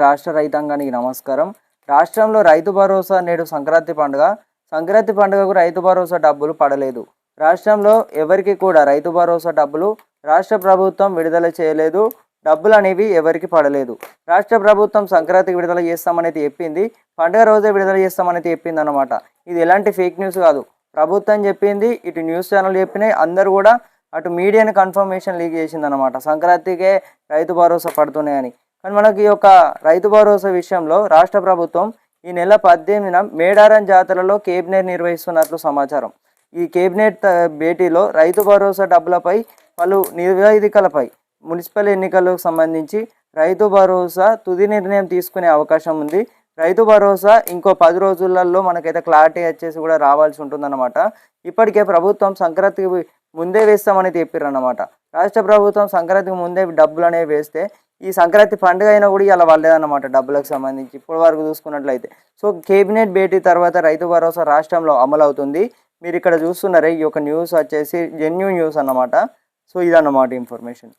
రాష్ట్ర రైతాంగానికి నమస్కారం. రాష్ట్రంలో రైతు భరోసా నేడు సంక్రాంతి పండుగ. సంక్రాంతి పండుగకు రైతు భరోసా డబ్బులు పడలేదు. రాష్ట్రంలో ఎవరికి కూడా రైతు భరోసా డబ్బులు రాష్ట్ర ప్రభుత్వం విడుదల చేయలేదు. డబ్బులు అనేవి ఎవరికి పడలేదు. రాష్ట్ర ప్రభుత్వం సంక్రాంతికి విడుదల చేస్తామనేది చెప్పింది, పండుగ రోజే విడుదల చేస్తామనేది చెప్పింది అన్నమాట. ఇది ఎలాంటి ఫేక్ న్యూస్ కాదు. ప్రభుత్వం చెప్పింది, ఇటు న్యూస్ ఛానల్ చెప్పినాయి, అందరూ కూడా అటు మీడియాని కన్ఫర్మేషన్ లీక్ చేసిందన్నమాట. సంక్రాంతికే రైతు భరోసా పడుతున్నాయని. కానీ మనకి ఈ యొక్క రైతు భరోసా విషయంలో రాష్ట్ర ప్రభుత్వం ఈ నెల 18న మేడారం జాతరలో కేబినెట్ నిర్వహిస్తున్నట్లు సమాచారం. ఈ కేబినెట్ భేటీలో రైతు భరోసా డబ్బులపై పలు నివేదికలపై మున్సిపల్ ఎన్నికలకు సంబంధించి రైతు భరోసా తుది నిర్ణయం తీసుకునే అవకాశం ఉంది. రైతు భరోసా ఇంకో 10 రోజులలో మనకైతే క్లారిటీ వచ్చేసి కూడా రావాల్సి ఉంటుందన్నమాట. ఇప్పటికే ప్రభుత్వం సంక్రాంతికి ముందే వేస్తామని చెప్పారన్నమాట. రాష్ట్ర ప్రభుత్వం సంక్రాంతికి ముందే డబ్బులు అనేవి వేస్తే ఈ సంక్రాంతి పండుగ అయినా కూడా ఇలా వాళ్ళేదన్నమాట డబ్బులకు సంబంధించి ఇప్పటి వరకు చూసుకున్నట్లయితే. సో కేబినెట్ భేటీ తర్వాత రైతు భరోసా రాష్ట్రంలో అమలు అవుతుంది. మీరు ఇక్కడ చూస్తున్నారే, ఈ యొక్క న్యూస్ వచ్చేసి జెన్యూన్ న్యూస్ అన్నమాట. సో ఇదన్నమాట ఇన్ఫర్మేషన్.